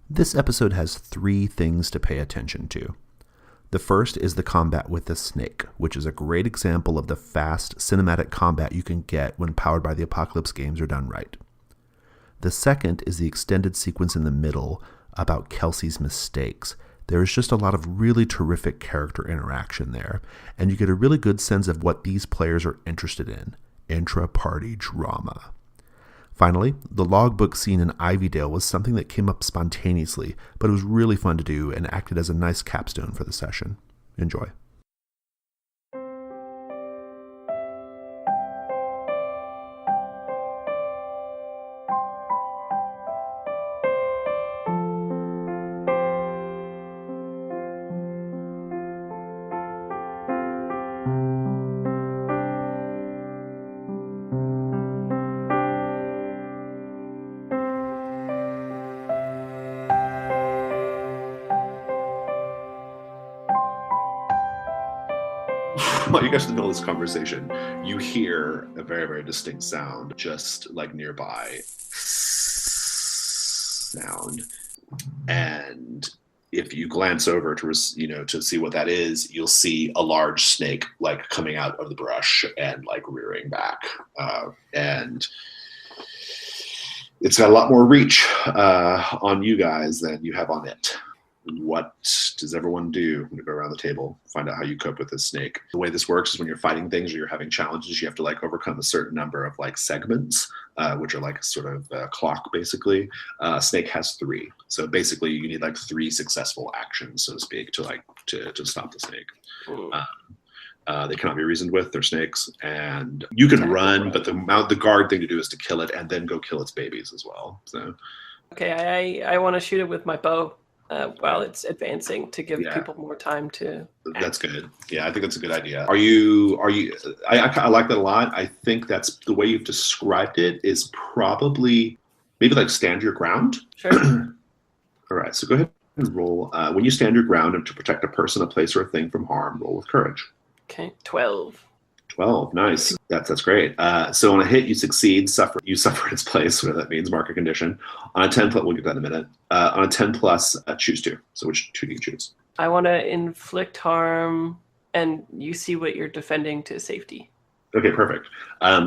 This episode has 3 things to pay attention to. The first is the combat with the snake, which is a great example of the fast cinematic combat you can get when Powered by the Apocalypse games are done right. The second is the extended sequence in the middle about Kelsey's mistakes. There is just a lot of really terrific character interaction there, and you get a really good sense of what these players are interested in, intra-party drama. Finally, the logbook scene in Ivydale was something that came up spontaneously, but it was really fun to do and acted as a nice capstone for the session. Enjoy. While you guys in the middle of this conversation, you hear a very, very distinct sound just like nearby sound. And if you glance over to see what that is, you'll see a large snake like coming out of the brush and like rearing back. And it's got a lot more reach on you guys than you have on it. What does everyone do? I'm going to go around the table, find out how you cope with this snake. The way this works is when you're fighting things or you're having challenges, you have to like overcome a certain number of like segments, which are like a sort of clock basically. Snake has 3. So basically you need like 3 successful actions, so to speak, to stop the snake. They cannot be reasoned with. They're snakes, and you can run, but the guard thing to do is to kill it and then go kill its babies as well. So, okay, I want to shoot it with my bow while it's advancing to give people more time to. That's good. Yeah, I think that's a good idea. Are you? I like that a lot. I think that's the way you've described it is probably maybe like stand your ground. Sure. All right, so go ahead and roll. When you stand your ground and to protect a person, a place, or a thing from harm, roll with courage. Okay, 12. 12, nice. That's great. So on a hit, you succeed. You suffer its place, whatever that means. Mark a condition. On a 10 plus, we'll get that in a minute. On a 10 plus, choose 2. So which 2 do you choose? I want to inflict harm, and you see what you're defending to safety. Okay, perfect.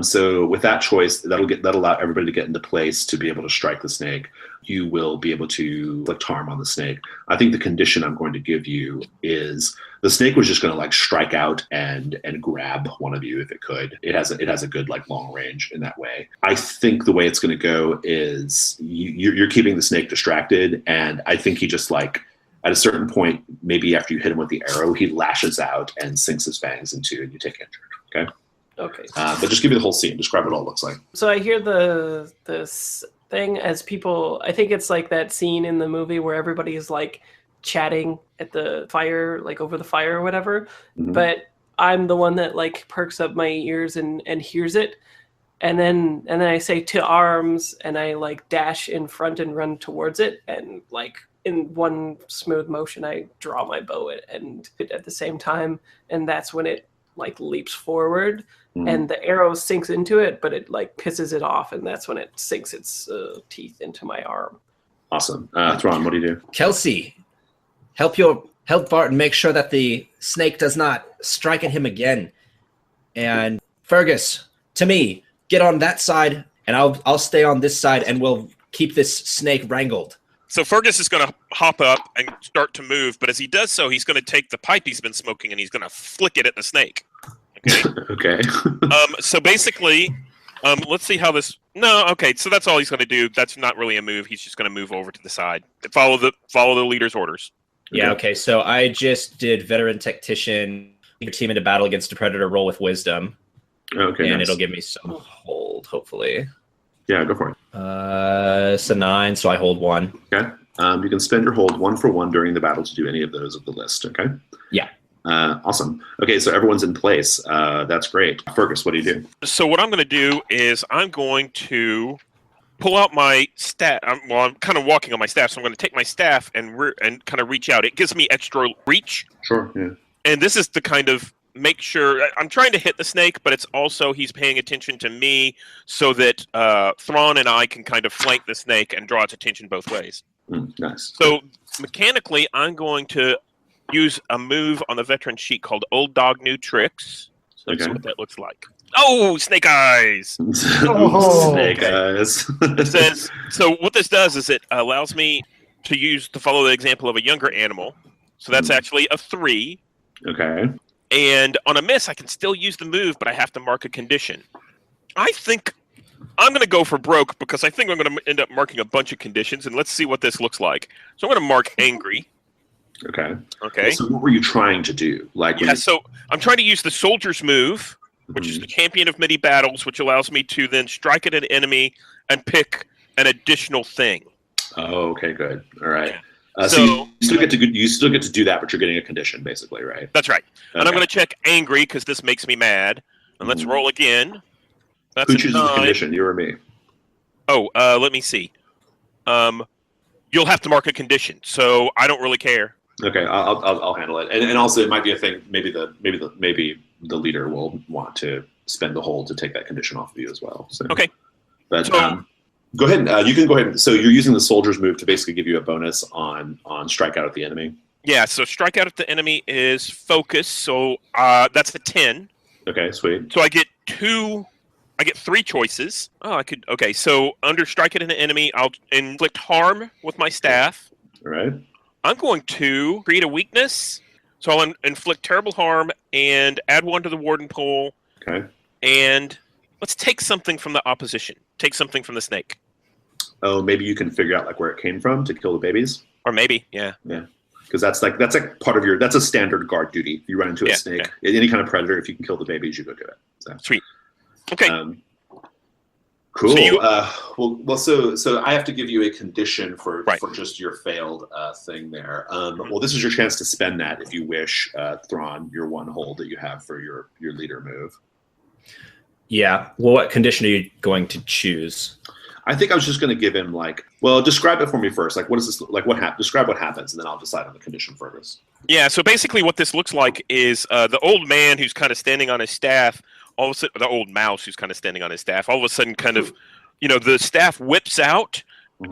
So with that choice, that'll allow everybody to get into place to be able to strike the snake. You will be able to inflict harm on the snake. I think the condition I'm going to give you is the snake was just going to like strike out and grab one of you if it could. It has a good like long range in that way. I think the way it's going to go is you're keeping the snake distracted, and I think he just like at a certain point, maybe after you hit him with the arrow, he lashes out and sinks his fangs into you, and you take injured. Okay. Okay. But just give me the whole scene. Describe what it all looks like. So I hear this thing as people. I think it's like that scene in the movie where everybody is like chatting at the fire, like over the fire or whatever. Mm-hmm. But I'm the one that like perks up my ears and hears it, and then I say to arms, and I like dash in front and run towards it, and like in one smooth motion, I draw my bow and hit at the same time, and that's when it like leaps forward. And the arrow sinks into it, but it like pisses it off, and that's when it sinks its teeth into my arm. Awesome. Thrawn, what do you do? Kelsey, help Barton make sure that the snake does not strike at him again. And Fergus, to me, get on that side, and I'll stay on this side, and we'll keep this snake wrangled. So Fergus is going to hop up and start to move, but as he does so, he's going to take the pipe he's been smoking and he's going to flick it at the snake. Okay. Okay. So basically, let's see how this. No, okay. So that's all he's going to do. That's not really a move. He's just going to move over to the side. Follow the leader's orders. Yeah. Okay. So I just did veteran tactician. Your team into battle against a predator. Roll with wisdom. Okay. And nice. it'll give me some hold. Hopefully. Yeah. Go for it. It's a 9, so I hold 1. Okay. You can spend your hold 1 for 1 during the battle to do any of those of the list. Okay. Yeah. Awesome. Okay, so everyone's in place. That's great. Fergus, what do you do? So what I'm going to do is I'm going to pull out my staff. I'm kind of walking on my staff, so I'm going to take my staff and kind of reach out. It gives me extra reach. Sure, yeah. And this is the kind of make sure I'm trying to hit the snake, but it's also he's paying attention to me so that Thrawn and I can kind of flank the snake and draw its attention both ways. Nice. So mechanically, I'm going to use a move on the veteran sheet called Old Dog New Tricks. So let's see what that looks like. Oh, snake eyes! Snake eyes. It says, so what this does is it allows me to follow the example of a younger animal. So that's actually a 3. Okay. And on a miss, I can still use the move, but I have to mark a condition. I think I'm going to go for broke because I think I'm going to end up marking a bunch of conditions, and let's see what this looks like. So I'm going to mark angry. Okay. Okay. So what were you trying to do? So I'm trying to use the soldier's move, which is the champion of many battles, which allows me to then strike at an enemy and pick an additional thing. Oh, okay, good. All right. So you still get to do that, but you're getting a condition, basically, right? That's right. Okay. And I'm going to check angry because this makes me mad. And let's roll again. That's Who chooses the condition, you or me? Oh, let me see. You'll have to mark a condition, so I don't really care. Okay, I'll handle it. And also, it might be a thing. Maybe the leader will want to spend the hold to take that condition off of you as well. So. Okay. But go ahead. You can go ahead. So you're using the soldier's move to basically give you a bonus on strike out at the enemy. Yeah. So strike out at the enemy is focus. So that's a 10. Okay. Sweet. So I get 3 choices. Oh, I could. Okay. So under strike at an enemy, I'll inflict harm with my staff. All right. I'm going to create a weakness. So I'll inflict terrible harm and add 1 to the warden pool. Okay. And let's take something from the opposition. Take something from the snake. Oh, maybe you can figure out where it came from to kill the babies. Or maybe, yeah. Yeah. Because that's part of that's a standard guard duty. If you run into a snake, any kind of predator, if you can kill the babies, you go do it. So. Sweet. Okay. Cool. So I have to give you a condition for just your failed thing there. Well, this is your chance to spend that if you wish, Thrawn, your 1 hold that you have for your leader move. Yeah. Well, what condition are you going to choose? I think I was just going to give him describe it for me first. What is this? Describe what happens, and then I'll decide on the condition, Fergus. Yeah. So basically, what this looks like is the old man who's kind of standing on his staff. All of a sudden, the old mouse who's kind of standing on his staff. All of a sudden, kind of, the staff whips out,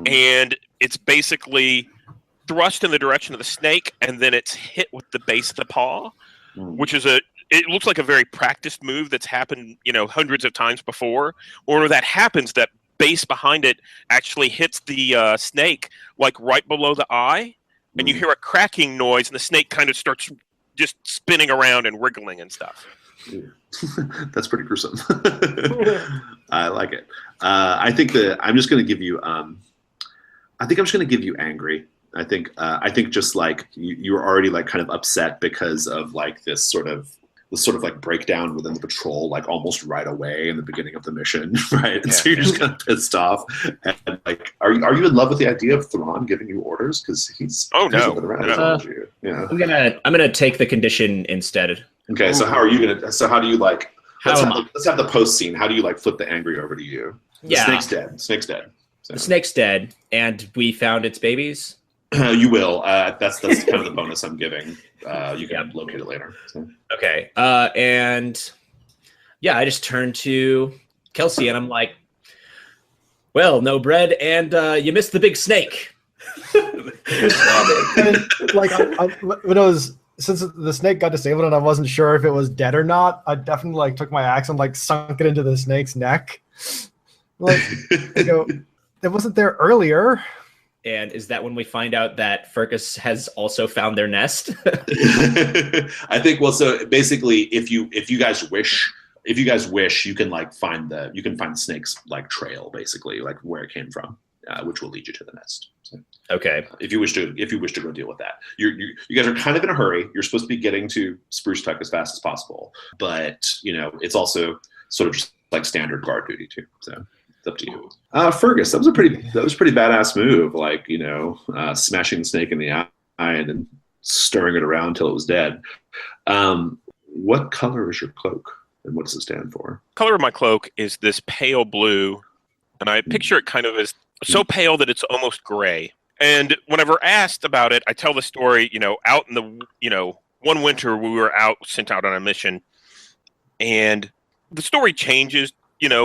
and it's basically thrust in the direction of the snake, and then it's hit with the base of the paw, which is it looks like a very practiced move that's happened, hundreds of times before. Or that happens, that base behind it actually hits the snake right below the eye, and you hear a cracking noise, and the snake kind of starts just spinning around and wriggling and stuff. That's pretty gruesome. I like it. I think that I'm just going to give you. I think I'm just going to give you angry. I think just you're already kind of upset because of this sort of breakdown within the patrol, almost right away in the beginning of the mission, right? And so you're just kind of pissed off. And are you in love with the idea of Thrawn giving you orders? Because he's around you. Yeah. I'm gonna take the condition instead. Okay, so how are you gonna? So how do you let's have the post scene. How do you flip the angry over to you? The snake's dead. So. The snake's dead, and we found its babies. You will. That's kind of the bonus I'm giving. You can locate it later. So. Okay. And I just turned to Kelsey, and I'm like, "Well, no bread, and you missed the big snake." Since the snake got disabled and I wasn't sure if it was dead or not, I definitely took my axe and sunk it into the snake's neck. It wasn't there earlier. And is that when we find out that Fergus has also found their nest? I think so basically if you guys wish, you can find the snake's trail, basically, where it came from, which will lead you to the nest. So, okay. If you wish to go deal with that. You guys are kind of in a hurry. You're supposed to be getting to Spruce Tuck as fast as possible. But it's also sort of just standard guard duty too. So it's up to you. Fergus, that was a pretty badass move, smashing the snake in the eye and then stirring it around until it was dead. What color is your cloak, and what does it stand for? Color of my cloak is this pale blue, and I picture it kind of as so pale that it's almost gray. And whenever asked about it, I tell the story, out in the, one winter we were sent out on a mission, and the story changes,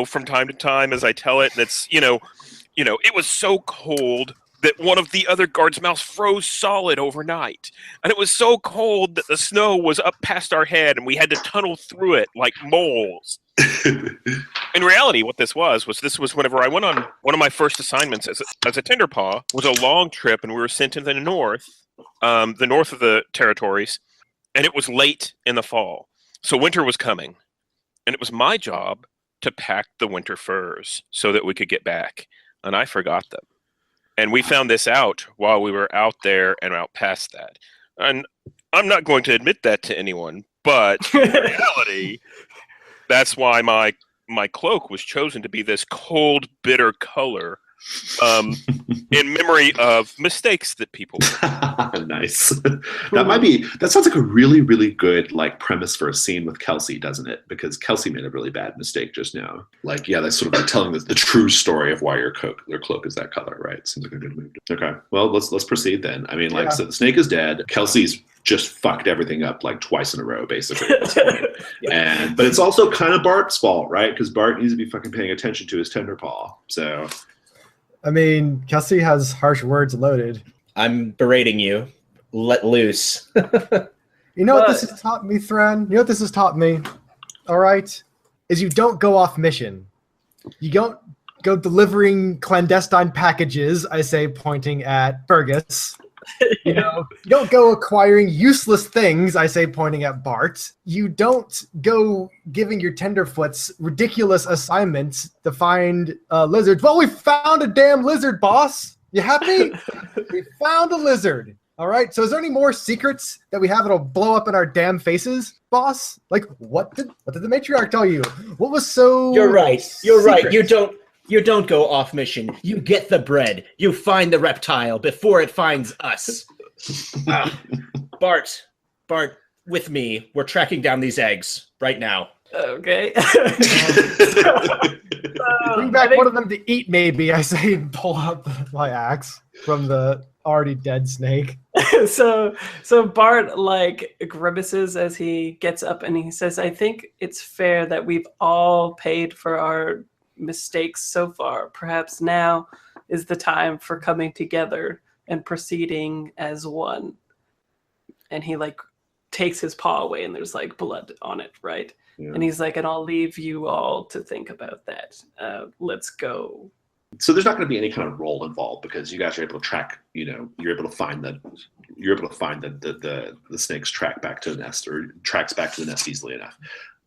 from time to time as I tell it. And it's, it was so cold that one of the other guards' mouths froze solid overnight. And it was so cold that the snow was up past our head and we had to tunnel through it like moles. In reality, what this was whenever I went on one of my first assignments as a Tenderpaw, was a long trip, and we were sent to the north of the territories, and it was late in the fall. So winter was coming, and it was my job to pack the winter furs so that we could get back, and I forgot them. And we found this out while we were out there and out past that. And I'm not going to admit that to anyone, but in reality, that's why my cloak was chosen to be this cold, bitter color, in memory of mistakes that people made. Nice. That sounds like a really, really good like premise for a scene with Kelsey, doesn't it? Because Kelsey made a really bad mistake just now. Like, yeah, that's sort of like telling the true story of why your cloak is that color, right? Seems like a good move. Okay, well, let's proceed then. I mean, so the snake is dead. Kelsey's just fucked everything up like twice in a row, basically. At this point. But it's also kind of Bart's fault, right? Because Bart needs to be fucking paying attention to his Tenderpaw. So. I mean, Kelsey has harsh words loaded. I'm berating you. Let loose. You know what this has taught me, Thran? You know what this has taught me? All right? Is you don't go off mission. You don't go delivering clandestine packages, I say, pointing at Fergus. You don't go acquiring useless things, I say, pointing at Bart. You don't go giving your tenderfoots ridiculous assignments to find lizards. Well, we found a damn lizard, boss. You happy? We found a lizard. All right. So is there any more secrets that we have that'll blow up in our damn faces, boss? Like, what did the matriarch tell you? What was so You're right. You're secret? Right. You don't go off mission. You get the bread. You find the reptile before it finds us. Bart, with me. We're tracking down these eggs right now. Okay. Bring back one of them to eat, maybe. I say, and pull out my axe from the already dead snake. So Bart like grimaces as he gets up and he says, "I think it's fair that we've all paid for our mistakes so far. Perhaps now is the time for coming together and proceeding as one." And he like takes his paw away and there's like blood on it, right? Yeah. And he's like, "And I'll leave you all to think about that. Let's go." So there's not going to be any kind of role involved because you guys are able to track, you're able to find the snake's track back to the nest, or tracks back to the nest easily enough.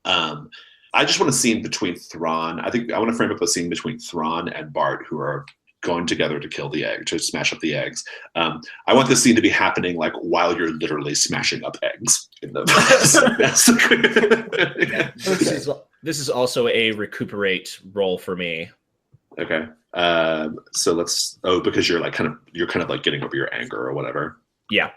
I just want a scene between Thrawn. I want to frame up a scene between Thrawn and Bart, who are going together to smash up the eggs. I want this scene to be happening like while you're literally smashing up eggs in the nest. This is also a recuperate role for me. Okay. So because you're kind of like getting over your anger or whatever. Yeah.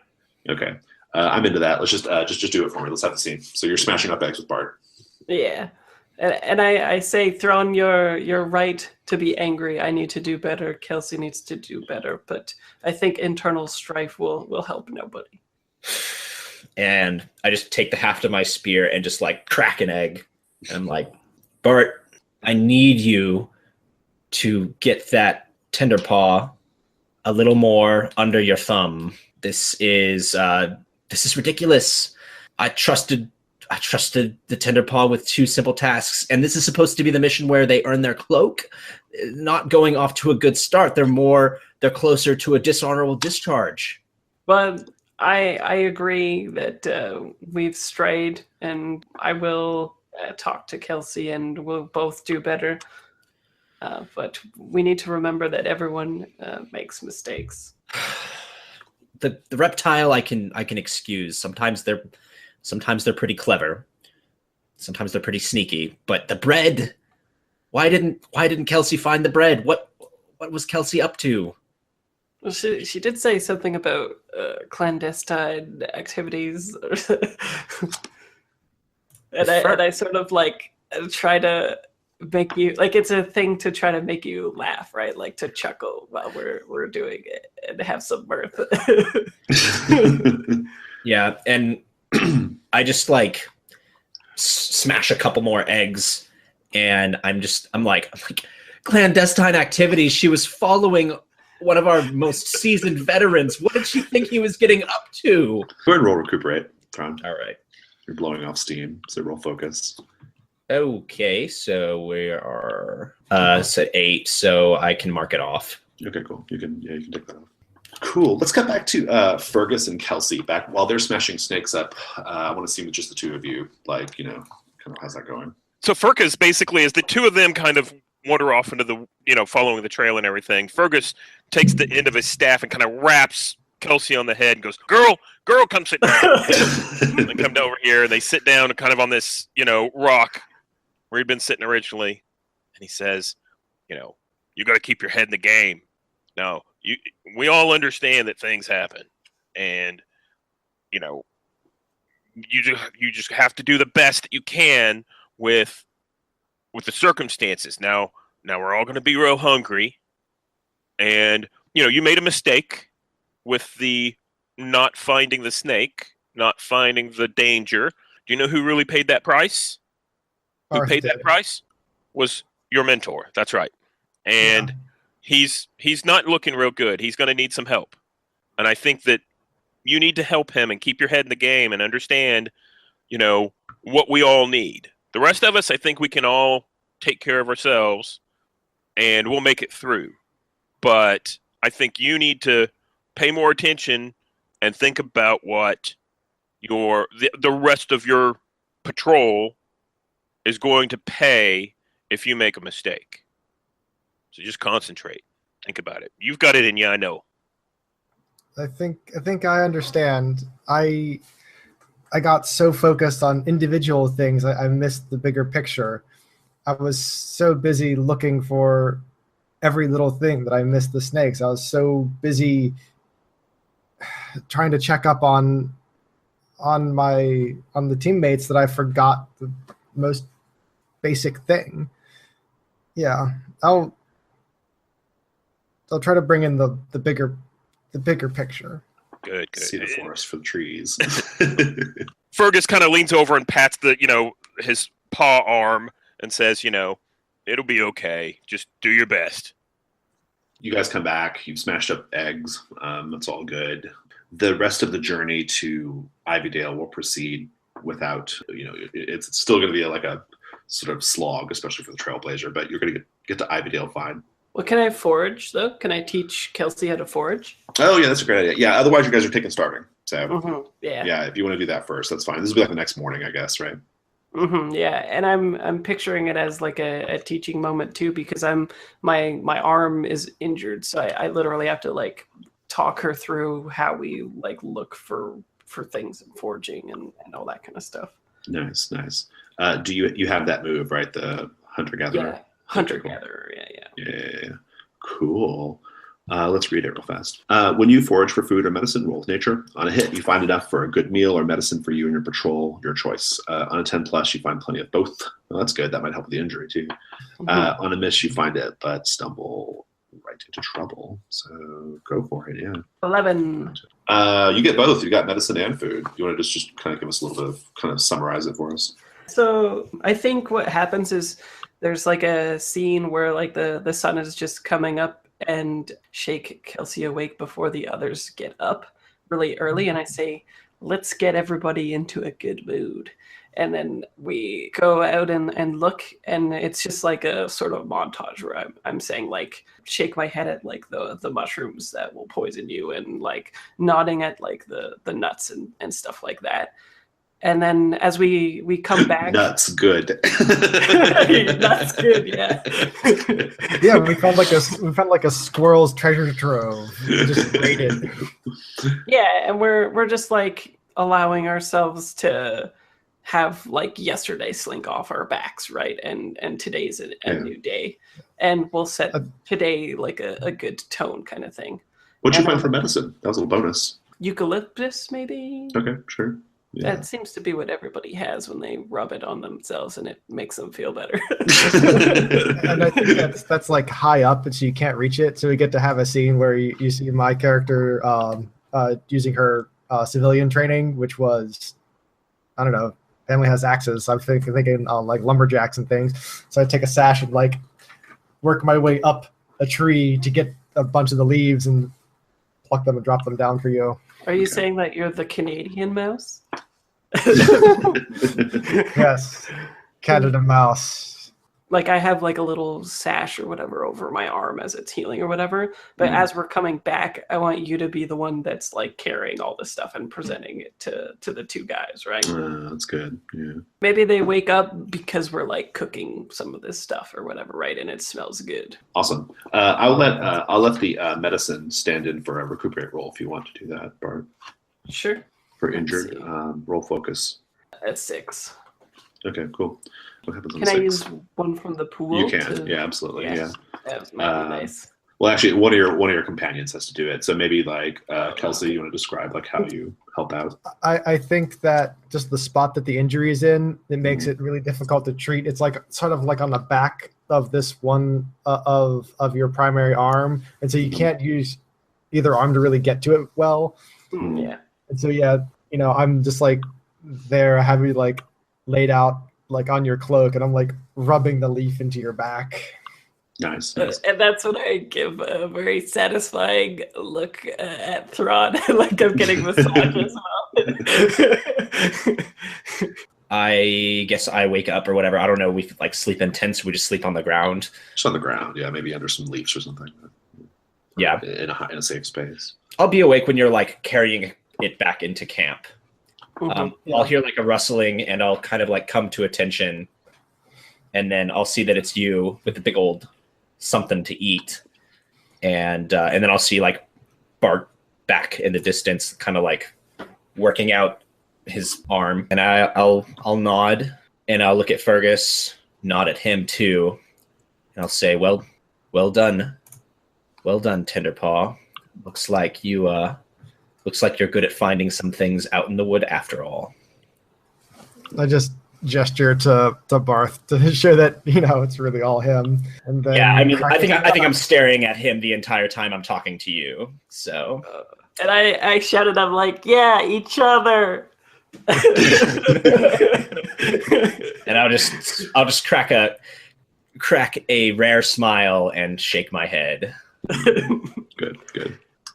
Okay. I'm into that. Let's just do it for me. Let's have the scene. So you're smashing up eggs with Bart. Yeah. And I say, Thrawn, you're right to be angry. I need to do better. Kelsey needs to do better. But I think internal strife will help nobody. And I just take the haft of my spear and just like crack an egg. And I'm like, Bart, I need you to get that Tenderpaw a little more under your thumb. This is ridiculous. I trusted the Tenderpaw with 2 simple tasks, and this is supposed to be the mission where they earn their cloak. Not going off to a good start. They're closer to a dishonorable discharge. But I agree that we've strayed, and I will talk to Kelsey, and we'll both do better. But we need to remember that everyone makes mistakes. The reptile I can excuse. Sometimes they're pretty clever. Sometimes they're pretty sneaky. But the bread, why didn't Kelsey find the bread? What was Kelsey up to? Well, she did say something about clandestine activities, and I sort of like try to make you like it's a thing to try to make you laugh, right? Like to chuckle while we're doing it and have some mirth. Yeah, and I just like smash a couple more eggs, and I'm like clandestine activities. She was following one of our most seasoned veterans. What did she think he was getting up to? Go ahead and roll recuperate, Tron. All right. You're blowing off steam, so roll focus. Okay, so we are so 8, so I can mark it off. Okay, cool. You can take that off. Cool. Let's cut back to Fergus and Kelsey. Back while they're smashing snakes up, I want to see with just the two of you, like, kind of how's that going? So Fergus basically, as the two of them kind of wander off into the, following the trail and everything, Fergus takes the end of his staff and kind of raps Kelsey on the head and goes, girl, come sit down. And come over here, and they sit down kind of on this, rock where he'd been sitting originally. And he says, you got to keep your head in the game. Now, we all understand that things happen. And, you just have to do the best that you can with the circumstances. Now we're all going to be real hungry. And, you made a mistake with the not finding the snake, not finding the danger. Do you know who really paid that price? Who paid that price? Was your mentor. That's right. And he's not looking real good. He's going to need some help. And I think that you need to help him and keep your head in the game and understand, what we all need. The rest of us, I think we can all take care of ourselves and we'll make it through. But I think you need to pay more attention and think about what the rest of your patrol is going to pay if you make a mistake. So just concentrate. Think about it. You've got it in you, I know. I think I understand. I got so focused on individual things, I missed the bigger picture. I was so busy looking for every little thing that I missed the snakes. I was so busy trying to check up on the teammates that I forgot the most basic thing. Yeah, I'll try to bring in the bigger picture. Good. See the forest for the trees. Fergus kind of leans over and pats his paw arm and says, it'll be okay. Just do your best. You guys come back. You've smashed up eggs. That's all good. The rest of the journey to Ivydale will proceed without, it's still going to be like a sort of slog, especially for the Trailblazer, but you're going to get to Ivydale fine. Well, can I forage, though? Can I teach Kelsey how to forage? Oh, yeah, that's a great idea. Yeah, otherwise you guys are taking starving. So, yeah, if you want to do that first, that's fine. This will be like the next morning, I guess, right? Yeah, and I'm picturing it as like a teaching moment, too, because my arm is injured, so I literally have to, like, talk her through how we, like, look for things in foraging and all that kind of stuff. Nice. Do you have that move, right? The hunter-gatherer? Yeah, hunter-gatherer, Yeah. Cool. Let's read it real fast. When you forage for food or medicine, roll with nature. On a hit, you find enough for a good meal or medicine for you and your patrol, your choice. On a 10+, you find plenty of both. Well, that's good. That might help with the injury, too. On a miss, you find it, but stumble right into trouble. So go for it, yeah. 11. You get both. You got medicine and food. You want to just kind of give us a little bit of, kind of summarize it for us? So I think what happens is there's like a scene where like the sun is just coming up and shake Kelsey awake before the others get up really early. And I say, let's get everybody into a good mood. And then we go out and look, and it's just like a sort of montage where I'm saying, like, shake my head at like the mushrooms that will poison you, and like nodding at like the nuts and stuff like that. And then as we come back, nuts good. That's good, yeah. Yeah, we found like a squirrel's treasure trove. Just raided. Yeah, and we're just like allowing ourselves to have like yesterday slink off our backs, right? And today's a new day, and we'll set today like a good tone kind of thing. What'd you find for medicine? That was a little bonus. Eucalyptus, maybe. Okay, sure. Yeah. That seems to be what everybody has when they rub it on themselves, and it makes them feel better. And I think that's like high up, and so you can't reach it. So we get to have a scene where you see my character using her civilian training, which was, I don't know, family has axes. So I'm thinking like lumberjacks and things. So I take a sash and like work my way up a tree to get a bunch of the leaves and pluck them and drop them down for you. Are you saying that you're the Canadian mouse? Yes, Canada mouse. Like I have like a little sash or whatever over my arm as it's healing or whatever. But as we're coming back, I want you to be the one that's like carrying all this stuff and presenting it to the two guys, right? That's good. Yeah. Maybe they wake up because we're like cooking some of this stuff or whatever, right? And it smells good. Awesome. I'll let the medicine stand in for a recuperate roll if you want to do that, Bart. Sure. For injured, roll focus. That's 6. Okay, cool. What happens on Can I 6? use one from the pool? You can. Yeah, absolutely. Yeah. That might be nice. Well, actually, one of your companions has to do it. So maybe like Kelsey, you want to describe like how you help out? I think that just the spot that the injury is in, it makes it really difficult to treat. It's like sort of like on the back of this one of your primary arm, and so you can't use either arm to really get to it well. Yeah. And so I'm just like there, I have you like laid out like on your cloak, and I'm like rubbing the leaf into your back. Nice. And that's when I give a very satisfying look at Thrawn, like I'm getting massage as well. I guess I wake up or whatever. I don't know. We like sleep in tents. We just sleep on the ground. Just on the ground. Yeah, maybe under some leaves or something. Yeah. In a safe space. I'll be awake when you're like carrying it back into camp. I'll hear like a rustling and I'll kind of like come to attention, and then I'll see that it's you with the big old something to eat, and then I'll see like Bart back in the distance, kind of like working out his arm, and I'll nod and I'll look at Fergus, nod at him too, and I'll say, well done, Tenderpaw. Looks like you're good at finding some things out in the wood after all. I just gesture to Barth to show that it's really all him. And then I think I'm staring at him the entire time I'm talking to you. So, and I shouted, I'm like, yeah, each other. And I'll just crack a rare smile and shake my head. Good.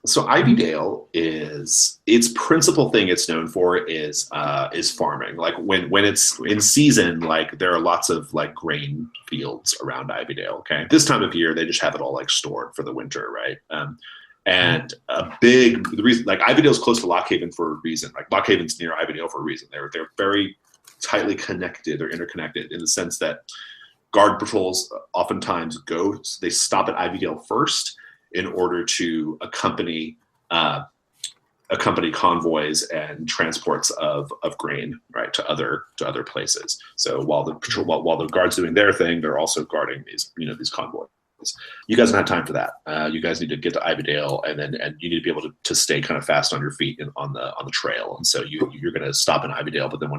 So Ivydale its principal thing it's known for is farming. Like when it's in season, like there are lots of like grain fields around Ivydale. Okay, this time of year they just have it all like stored for the winter, right? And the reason, like Ivydale's close to Lockhaven for a reason. Like Lockhaven's near Ivydale for a reason. They're very tightly connected. They're interconnected in the sense that guard patrols oftentimes they stop at Ivydale first in order to accompany convoys and transports of grain, right, to other places. So while the guard's doing their thing, they're also guarding these convoys. You guys don't have time for that. You guys need to get to Ivydale, and you need to be able to stay kind of fast on your feet on the trail. And so you're going to stop in Ivydale, but then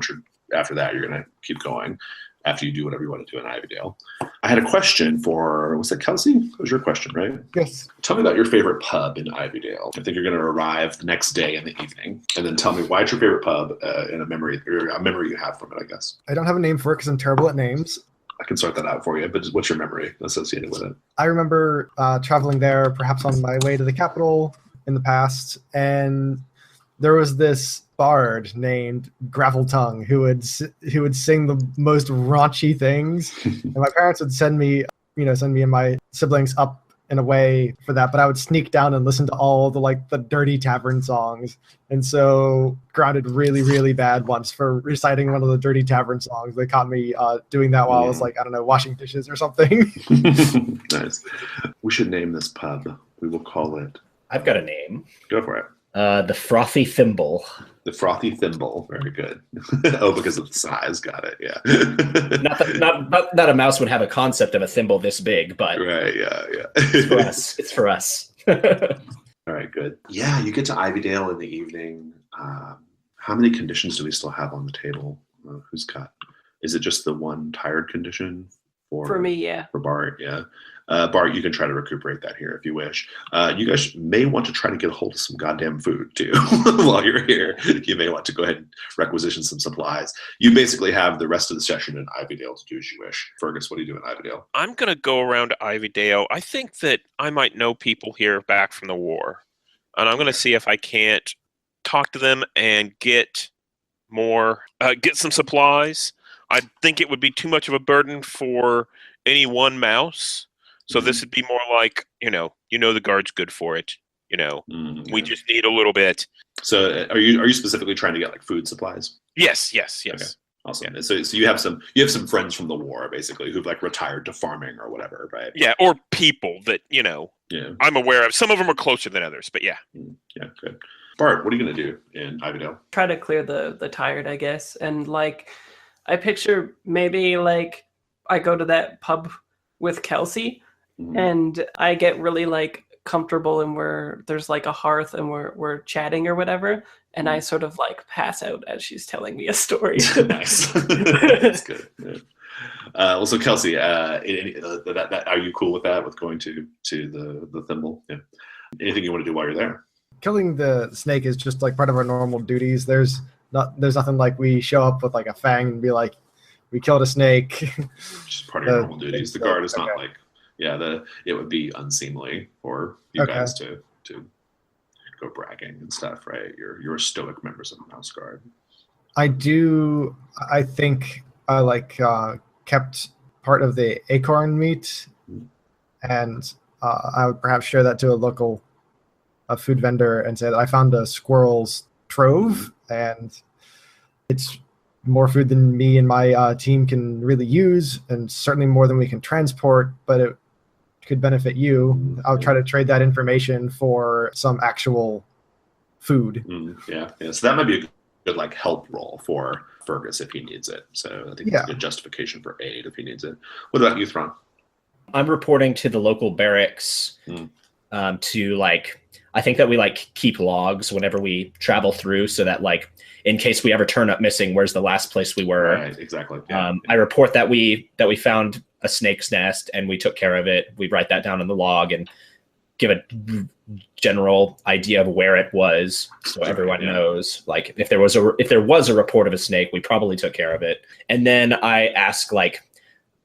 after that, you're going to keep going. After you do whatever you want to do in Ivydale. I had a question was that Kelsey? That was your question, right? Yes. Tell me about your favorite pub in Ivydale. I think you're going to arrive the next day in the evening, and then tell me why it's your favorite pub and a memory you have from it, I guess. I don't have a name for it because I'm terrible at names. I can sort that out for you, but what's your memory associated with it? I remember traveling there, perhaps on my way to the capital in the past, and there was this bard named Gravel Tongue who would sing the most raunchy things, and my parents would send me and my siblings up and away for that, but I would sneak down and listen to all the dirty tavern songs. And so grounded really, really bad once for reciting one of the dirty tavern songs. They caught me doing that while I was washing dishes or something. Nice. We should name this pub. We will call it. I've got a name. Go for it. The Frothy Thimble. The Frothy Thimble. Very good. Oh, because of the size. Got it. Yeah. not that a mouse would have a concept of a thimble this big, but right. Yeah. It's for us. All right. Good. Yeah. You get to Ivydale in the evening. How many conditions do we still have on the table? Who's got? Is it just the one tired condition? For me, yeah. For Bart, yeah. Bart, you can try to recuperate that here if you wish. You guys may want to try to get a hold of some goddamn food too while you're here. You may want to go ahead and requisition some supplies. You basically have the rest of the session in Ivydale to do as you wish. Fergus, what do you do in Ivydale? I'm going to go around to Ivydale. I think that I might know people here back from the war. And I'm going to see if I can't talk to them and get some supplies. I think it would be too much of a burden for any one mouse. So this would be more like, the guard's good for it. We just need a little bit. So are you specifically trying to get like food supplies? Yes. Okay. Awesome. Yeah. So you have some friends from the war basically who've like retired to farming or whatever, right? Yeah, or people that, I'm aware of. Some of them are closer than others, but yeah. Yeah, good. Bart, what are you going to do in Ivydale? Try to clear the tired, I guess. And like, I picture maybe like I go to that pub with Kelsey and I get really like comfortable and there's like a hearth and we're chatting or whatever. And I sort of like pass out as she's telling me a story. Nice. That's good. Yeah. So Kelsey, are you cool with that, with going to the thimble? Yeah. Anything you want to do while you're there? Killing the snake is just like part of our normal duties. There's nothing like we show up with like a fang and be like, we killed a snake. Just part of your normal duties. The guard is not like, it would be unseemly for you guys to go bragging and stuff, right? You're stoic members of the Mouse Guard. I think I kept part of the acorn meat, and I would perhaps share that to a local food vendor and say that I found a squirrel's trove, and it's more food than me and my team can really use, and certainly more than we can transport, but it could benefit you. I'll try to trade that information for some actual food. Yeah. So that might be a good like help roll for Fergus if he needs it. So I think it's a good justification for aid if he needs it. What about you, Thron? I'm reporting to the local barracks to like, I think that we like keep logs whenever we travel through, so that like in case we ever turn up missing, where's the last place we were? Right, exactly. Yeah. I report that we found a snake's nest and we took care of it. We write that down in the log and give a general idea of where it was, so everyone knows. Like if there was a report of a snake, we probably took care of it. And then I ask like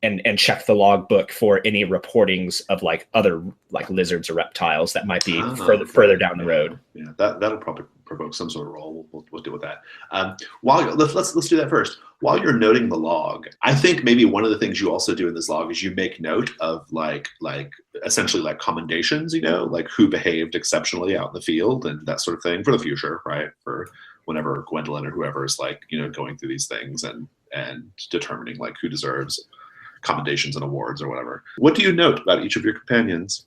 and check the logbook for any reportings of like other like lizards or reptiles that might be further down the road. Yeah, that'll probably provoke some sort of roll. We'll deal with that. Let's do that first. While you're noting the log, I think maybe one of the things you also do in this log is you make note of like essentially like commendations, like who behaved exceptionally out in the field and that sort of thing for the future, right? For whenever Gwendolyn or whoever is like, going through these things and determining like who deserves commendations and awards or whatever. What do you note about each of your companions?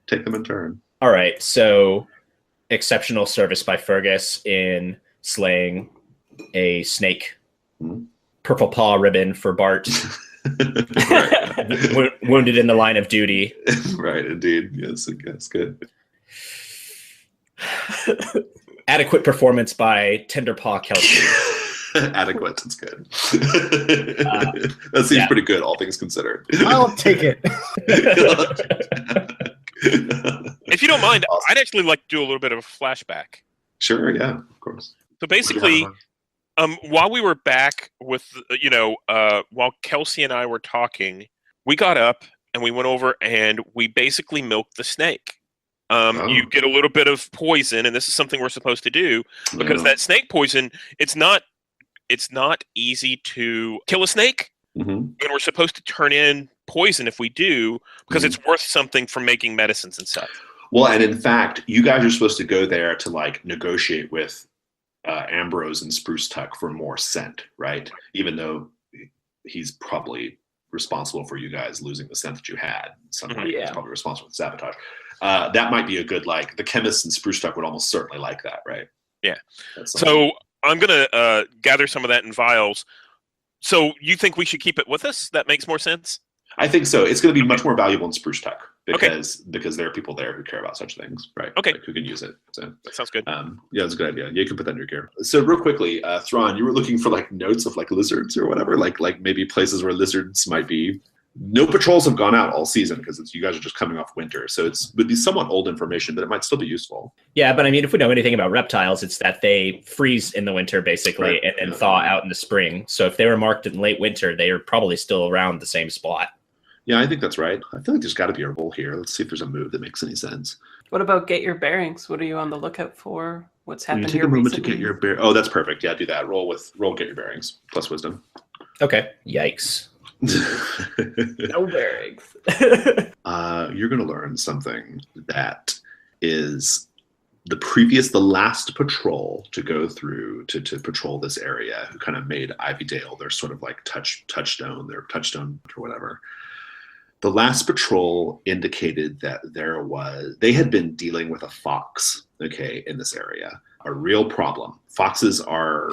Take them in turn. All right. So exceptional service by Fergus in slaying a snake. Purple paw ribbon for Bart. Wounded in the line of duty. Right, indeed. Yes, that's good. Adequate performance by Tender Paw Kelsey. Adequate, that's good. That seems pretty good, all things considered. I'll take it. If you don't mind, I'd actually like to do a little bit of a flashback. Sure, yeah, of course. So basically, while we were back with, while Kelsey and I were talking, we got up and we went over and we basically milked the snake. You get a little bit of poison, and this is something we're supposed to do because that snake poison, it's not easy to kill a snake, and we're supposed to turn in poison if we do because it's worth something for making medicines and stuff. Well, and in fact, you guys are supposed to go there to like negotiate with Ambrose and Spruce Tuck for more scent, right? Even though he's probably responsible for you guys losing the scent that you had. He's probably responsible for the sabotage. That might be a good, like, the chemists and Spruce Tuck would almost certainly like that, right? Yeah. So I'm going to gather some of that in vials. So you think we should keep it with us? That makes more sense? I think so. It's going to be much more valuable in Spruce Tuck because there are people there who care about such things, right? Okay. Like, who can use it. So that sounds good. Yeah, that's a good idea. Yeah, you can put that in your gear. So real quickly, Thrawn, you were looking for like notes of like lizards or whatever, like maybe places where lizards might be No patrols have gone out all season because you guys are just coming off winter. So it would be somewhat old information, but it might still be useful. Yeah, but I mean, if we know anything about reptiles, it's that they freeze in the winter, basically, Right. and thaw out in the spring. So if they were marked in late winter, they are probably still around the same spot. Yeah, I think that's right. I feel like there's got to be a role here. Let's see if there's a move that makes any sense. What about get your bearings? What are you on the lookout for? What's Can you happened take here a moment recently? to get your bear. Oh, that's perfect. Yeah, do that. Roll get your bearings plus wisdom. Okay. Yikes. No bearings. You're going to learn something that is the last patrol to go through to patrol this area, who kind of made Ivydale their sort of like touchstone or whatever. The last patrol indicated that they had been dealing with a fox, okay, in this area. A real problem. Foxes are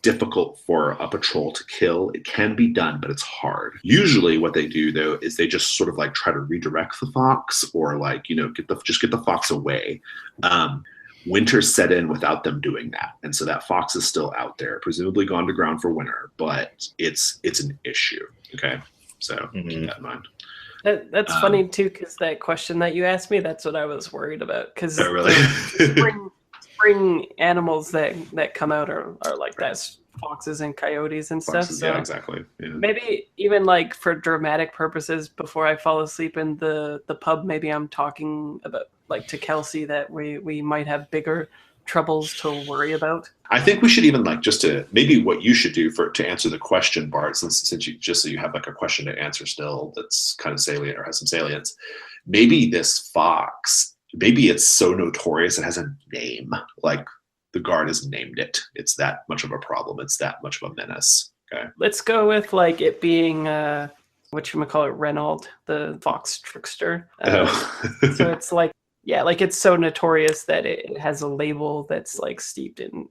difficult for a patrol to kill. It can be done, but it's hard. Usually what they do, though, is they just sort of like try to redirect the fox, or like, get the fox away. Winter set in without them doing that. And so that fox is still out there, presumably gone to ground for winter, but it's an issue. Okay. So keep that in mind. That's funny too, because that question that you asked me, that's what I was worried about. Because really? spring animals that come out are like that, foxes and coyotes and stuff. So yeah, exactly. Yeah. maybe even like for dramatic purposes, before I fall asleep in the pub, maybe I'm talking about like to Kelsey that we might have bigger troubles to worry about. I think we should even maybe what you should do to answer the question, Bart, since you just so you have like a question to answer still that's kind of salient or has some salience. Maybe this fox, maybe it's so notorious it has a name, like the guard has named it. It's that much of a problem. It's that much of a menace. Okay. Let's go with like it being whatchamacallit, Renault, the fox trickster. So it's like, yeah, like it's so notorious that it has a label that's like steeped in,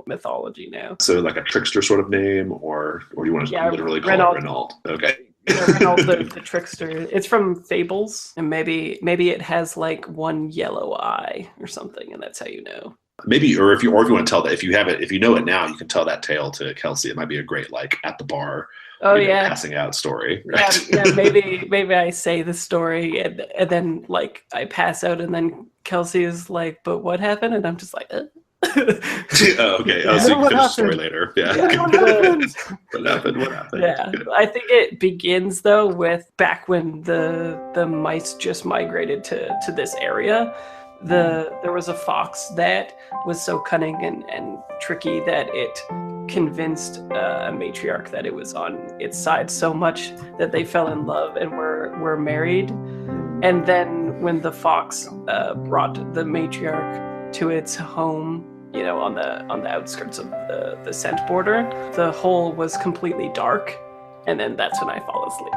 mythology now. So like a trickster sort of name, or do you want to literally call it Renault? Okay. Yeah, Renault the trickster. It's from Fables, and maybe it has like one yellow eye or something, and that's how you know. Maybe, or if you want to tell that, if you know it now, you can tell that tale to Kelsey. It might be a great like at the bar. Passing out story. Right? Yeah, maybe I say the story and then like I pass out, and then Kelsey is like, "But what happened?" And I'm just like, Oh, okay. So you can finish the story later. Yeah. What happened? What happened? Yeah, I think it begins though with back when the mice just migrated to this area. There was a fox that was so cunning and tricky that it convinced a matriarch that it was on its side so much that they fell in love and were married. And then when the fox brought the matriarch to its home, on the outskirts of the scent border, the hole was completely dark, and then that's when I fall asleep.